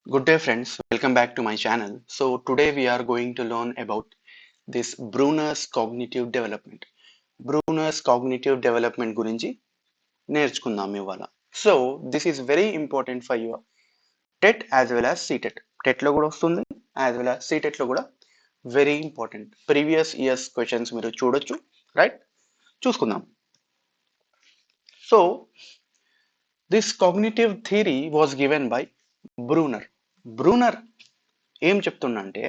Good day friends, welcome back to my channel. So today we are going to learn about this Bruner's cognitive development. Bruner's cognitive development గురించి నేర్చుకుందాం ఇవాళ. So this is very important for your TET as well as CTET. TET లో కూడా వస్తుంది as well as CTET లో కూడా very important. Previous years questions మీరు చూడొచ్చు, right? చూసుకుందాం. So this cognitive theory was given by Bruner. Bruner ఏం చెప్తుండంటే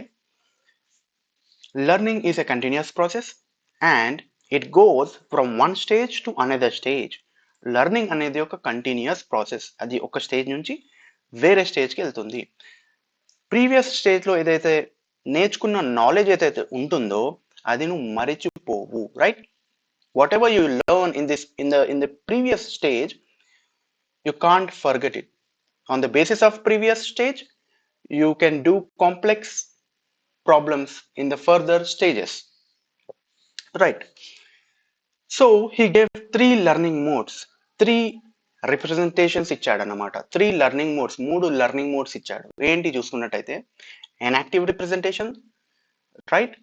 learning is a continuous process and it goes from one stage to another stage. Learning అనేది ఒక continuous process. అది ఒక stage నుంచి వేరే స్టేజ్కి వెళ్తుంది. ప్రీవియస్ స్టేజ్లో ఏదైతే నేర్చుకున్న నాలెడ్జ్ ఏదైతే ఉంటుందో అది నువ్వు మరిచిపోవు, right? Whatever you learn in the previous stage you can't forget it. On the basis of previous stage, you can do complex problems in the further stages. Right. So he gave three learning modes, three representations ఇచ్చాడన్నమాట. Three learning modes, మూడు learning modes ఇచ్చాడు. ఏంటి చూసుకున్నట్టయితే enactive representation, right,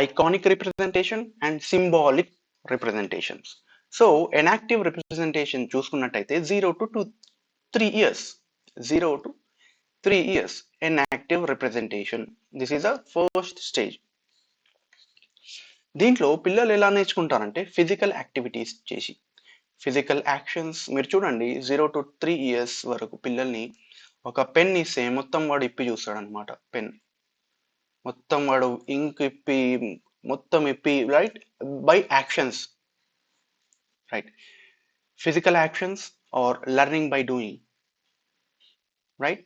iconic representation and symbolic representations. So enactive representation చూసుకున్నట్టయితే 0 to 3 years, 0 to 3 years enactive representation. This is a first stage. దీంట్లో పిల్లలు ఎలా నేర్చుకుంటారంటే physical activities చేసి, ఫిజికల్ యాక్షన్స్. మీరు చూడండి 0 to 3 years వరకు పిల్లల్ని ఒక పెన్ ఇస్తే మొత్తం వాడు ఇప్పి చూస్తాడు అనమాట. పెన్ మొత్తం వాడు ఇంక్ ఇప్పి మొత్తం ఇప్పి, right, by actions, right. Physical actions or learning by doing, right.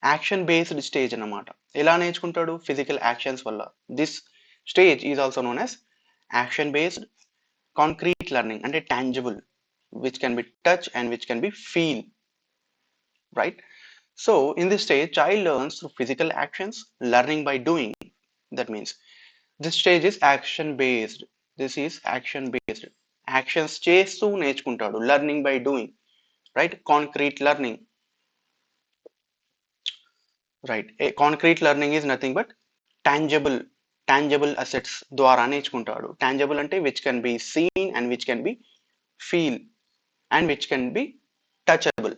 Action based stage అన్నమాట. ఎలా నేర్చుకుంటాడు? ఫిజికల్ యాక్షన్స్ వల్ల. This stage is also known as action based concrete learning, అంటే tangible, which can be touch and which can be feel, right. So in this stage child learns through physical actions, learning by doing. That means this stage is action based. This is action based. Actions చేస్తూ నేర్చుకుంటాడు, learning by doing, right. Concrete learning, right. A concrete learning is nothing but tangible assets ద్వారా నేర్చుకుంటాడు. tangible అంటే which can be seen and which can be feel and which can be touchable.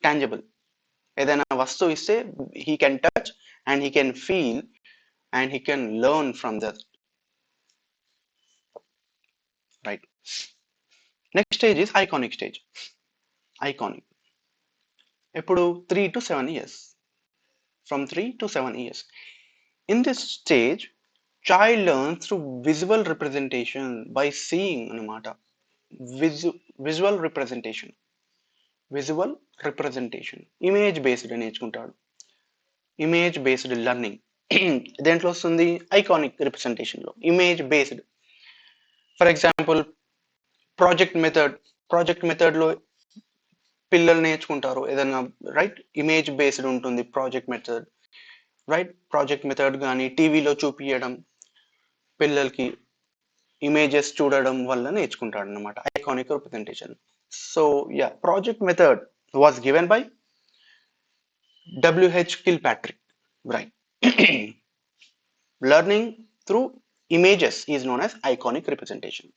tangible, ఏదైనా వస్తువు ఇస్తే he can touch and he can feel and he can learn from that, right. Next stage is iconic stage. iconic ఎప్పుడు 3 to 7 years, from 3 to 7 years. In this stage, child learns through visual representation by seeing అనమాట. Visual representation, image based నేర్చుకుంటాడు. Image based learning దేంట్లో వస్తుంది? Iconic రిప్రజెంటేషన్లో. Image based, for example project మెథడ్లో పిల్లలు నేర్చుకుంటారు ఏదైనా, రైట్. ఇమేజ్ బేస్డ్ ఉంటుంది project method, right. Project method కానీ టీవీలో చూపించడం, పిల్లలకి ఇమేజెస్ చూడడం వల్ల నేర్చుకుంటాడు అనమాట. Iconic representation. So ya, project method was given by W.H. Kilpatrick, right. Learning through images is known as iconic representation.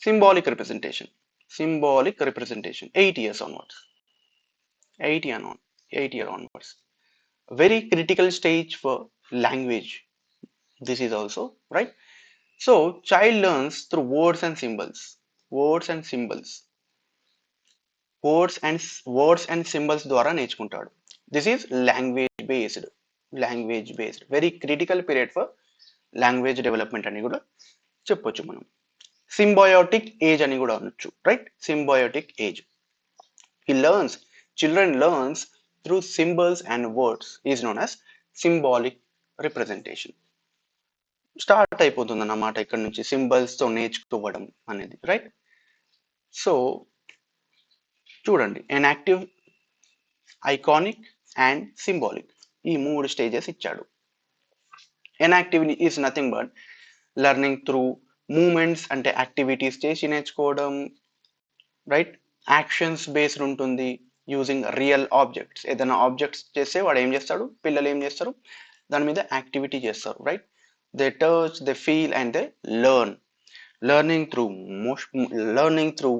Symbolic representation, 8 years onwards, 8 year onwards. Very critical stage for language. This is also, right. So child learns through words and symbols, words and symbols ద్వారా నేర్చుకుంటాడు. This is language based, very critical period for language development అని కూడా చెప్పొచ్చు మనం. Symbiotic age అని కూడా అనొచ్చు, right. Symbiotic age. Children learns through symbols and words is known as symbolic representation. Start అయిపోతుంది అన్నమాట ఇక్కడ నుంచి సింబల్స్తో నేర్చుకోవడం అనేది, రైట్. సో చూడండి, ఎనాక్టివ్, ఐకానిక్ అండ్ సింబాలిక్, ఈ 3 స్టేజెస్ ఇచ్చాడు. Enactive is nothing but learning through movements, అంటే యాక్టివిటీస్ చేసి నేర్చుకోవడం, రైట్. యాక్షన్స్ బేస్డ్ ఉంటుంది. Using real objects. ఏదైనా ఆబ్జెక్ట్స్ చేస్తే వాడు ఏం చేస్తాడు, పిల్లలు ఏం చేస్తారు, దాని మీద యాక్టివిటీ చేస్తారు, right. They touch, they feel and they learn. Learning through learning through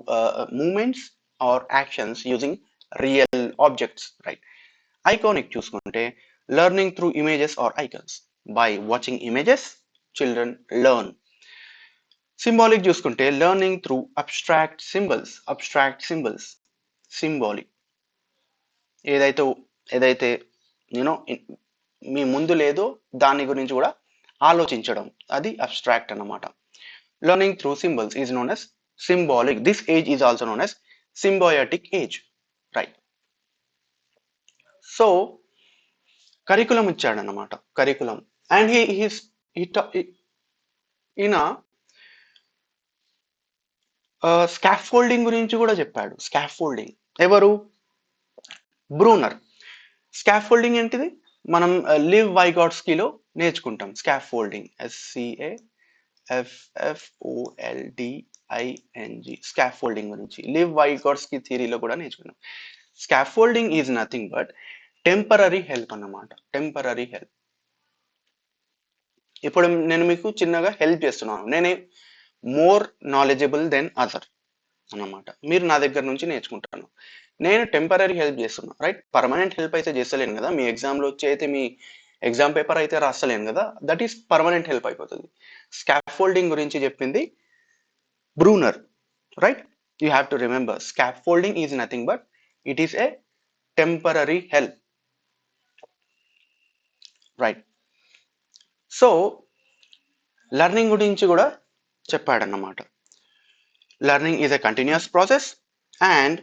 movements or actions using real objects, right. Iconic చూసుకుంటే learning through images or icons. By watching images children learn. Symbolic చూసుకుంటే learning through abstract symbols. Abstract symbols, symbolic. ఏదైతే ఏదైతే you know మీ ముందు లేదో దాని గురించి కూడా ఆలోచించడం, అది అబ్స్ట్రాక్ట్ అన్నమాట. Learning through symbols is known as symbolic. This age is also known as symbiotic age, right. So curriculum ఇచ్చాడనమాట, కరికులం. అండ్ ఈయన స్కాఫోల్డింగ్ గురించి కూడా చెప్పాడు. స్కాఫోల్డింగ్ ఎవరు, బ్రూనర్. స్కాఫోల్డింగ్ ఏంటిది, మనం లివ్ వైగాట్స్కీలో నేర్చుకుంటాం స్కాఫోల్డింగ్. SCAFFOLDING, స్కాఫోల్డింగ్ గురించి లివ్ వైగాట్స్కీ థియరీలో కూడా నేర్చుకున్నాం. Scaffolding is nothing but temporary help అన్నమాట, టెంపరరీ హెల్ప్. ఇప్పుడు నేను మీకు చిన్నగా హెల్ప్ చేస్తున్నాను, నేనే మోర్ నాలెడ్జబుల్ దెన్ అదర్ అన్నమాట. మీరు నా దగ్గర నుంచి నేర్చుకుంటాను, నేను టెంపరరీ హెల్ప్ చేస్తున్నా, రైట్. పర్మనెంట్ హెల్ప్ అయితే చేస్తలేను కదా, మీ ఎగ్జామ్లో వచ్చి అయితే మీ ఎగ్జామ్ పేపర్ అయితే రాస్తలేను కదా, దట్ ఈస్ పర్మనెంట్ హెల్ప్ అయిపోతుంది. స్కాఫోల్డింగ్ గురించి చెప్పింది Bruner, right. You have to remember scaffolding is nothing but it is a temporary help, right. So learning గురించి కూడా చెప్పాడన్నమాట. Learning is a continuous process and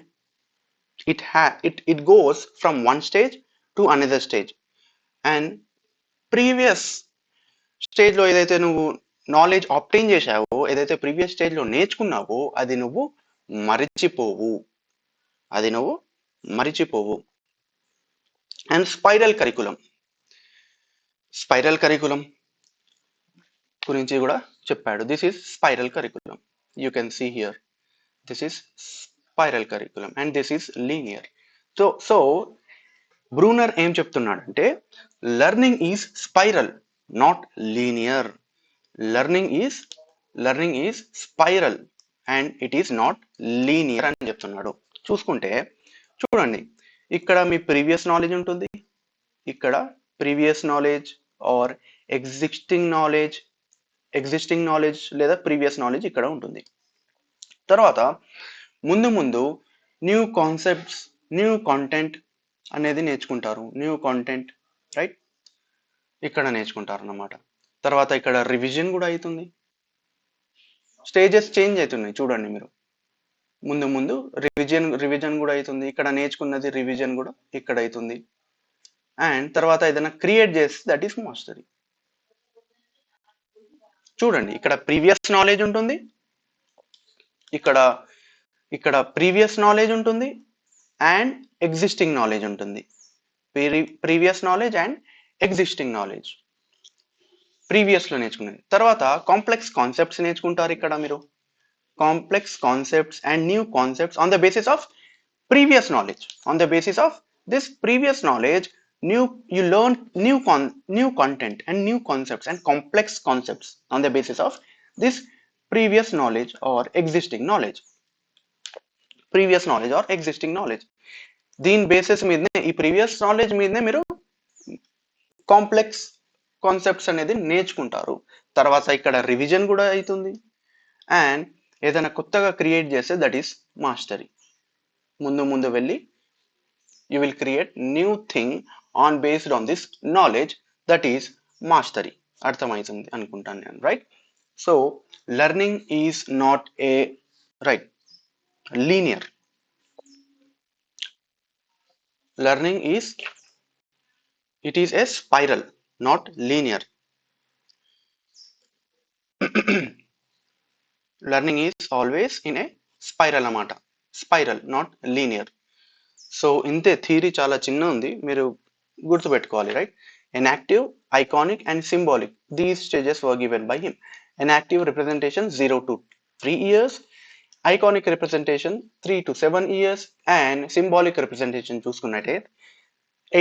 it goes from one stage to another stage. And previous స్టేజ్లో ఏదైతే నువ్వు knowledge ఆబ్టైన్ చేశావో, ఏదైతే previous స్టేజ్లో నేర్చుకున్నావో అది నువ్వు మరిచిపోవు, అది నువ్వు మరిచిపోవు. And spiral curriculum, spiral curriculum గురించి కూడా చెప్పాడు. This is spiral curriculum, you can see here, this is spiral curriculum and this is linear. So Bruner ఏం చెప్తున్నాడంటే learning is spiral not linear. Learning is spiral and it is not linear అని చెప్తున్నాడు. చూసుకుంటే చూడండి, ఇక్కడ మీ previous knowledge ఉంటుంది, ఇక్కడ previous knowledge or existing knowledge లేదా ప్రీవియస్ నాలెడ్జ్ ఇక్కడ ఉంటుంది. తర్వాత ముందు ముందు న్యూ కాన్సెప్ట్స్, న్యూ కాంటెంట్ అనేది నేర్చుకుంటారు, న్యూ కాంటెంట్, రైట్, ఇక్కడ నేర్చుకుంటారు అన్నమాట. తర్వాత ఇక్కడ రివిజన్ కూడా అవుతుంది, స్టేజెస్ చేంజ్ అవుతున్నాయి చూడండి మీరు, ముందు ముందు రివిజన్ కూడా అవుతుంది, ఇక్కడ నేర్చుకున్నది రివిజన్ కూడా ఇక్కడ అవుతుంది. అండ్ తర్వాత ఏదైనా క్రియేట్ చేస్తే దట్ ఈస్ మాస్టరీ. చూడండి ఇక్కడ ప్రీవియస్ నాలెడ్జ్ ఉంటుంది, ఇక్కడ ప్రీవియస్ నాలెడ్జ్ ఉంటుంది అండ్ ఎగ్జిస్టింగ్ నాలెడ్జ్ ఉంటుంది. Previous knowledge and existing knowledge ప్రీవియస్లో నేర్చుకునేది. తర్వాత కాంప్లెక్స్ కాన్సెప్ట్స్ నేర్చుకుంటారు ఇక్కడ మీరు, complex concepts and new concepts on the basis of previous knowledge. On the basis of this previous knowledge, you learn new content and new concepts and complex concepts on the basis of this previous knowledge or existing knowledge. దీని basis మీదనే, ఈ previous knowledge మీదనే మీరు complex concepts అనేది నేర్చుకుంటారు. తర్వాత ఇక్కడ revision కూడా అవుతుంది అండ్ ఏదైనా కొత్తగా క్రియేట్ చేస్తే దట్ ఈస్ మాస్టరీ. ముందు వెళ్ళి you will create new thing on based on this knowledge, that is mastery. అర్థమవుతుంది అనుకుంటాను నేను, right. So learning is not a right linear, learning is it is a spiral not linear. Learning is always in a spiral అన్నమాట, spiral not linear. So ఇంతే, theory చాలా చిన్న ఉంది, మీరు గుర్తుపెట్టుకోవాలి, right. Enactive, iconic and symbolic, these stages were given by him. Enactive representation 0 to 3 years iconic representation 3 to 7 years and symbolic representation చూసుకున్నట్టే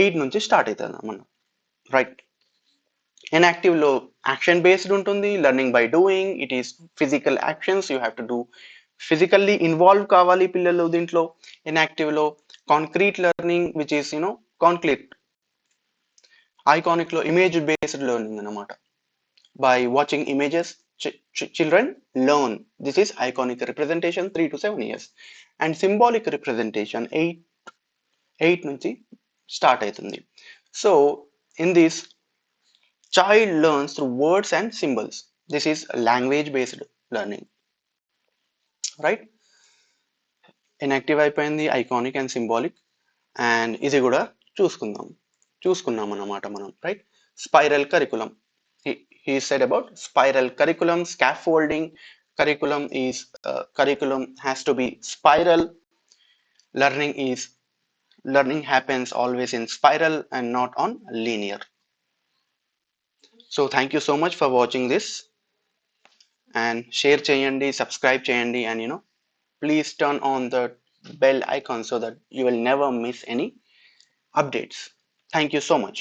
8 నుంచి start అవుతుంది మనం, రైట్. ఇన్యాక్టివ్ లో యాక్షన్ బేస్డ్ ఉంటుంది, learning by doing, it is physical actions, you have to do, physically involve కావాలి పిల్లలు దీంట్లో. Inactive లో concrete learning which is concrete. Iconic లో ఇమేజ్ బేస్డ్ లెర్నింగ్ అనమాట. By watching images children learn. This is iconic representation 3 to 7 years. And symbolic representation 8 నుంచి start అవుతుంది. So in this, child learns through words and symbols. This is language based learning, right? Inactive అయిపోయింది, iconic and symbolic. And ఇది కూడా చూసుకున్నాం అన్నమాట మనం, right. Spiral curriculum, he said about spiral curriculum, scaffolding curriculum is curriculum has to be spiral. Learning happens always in spiral and not on linear. So thank you so much for watching this, and share cheyandi, subscribe cheyandi, and please turn on the bell icon so that you will never miss any updates. Thank you so much.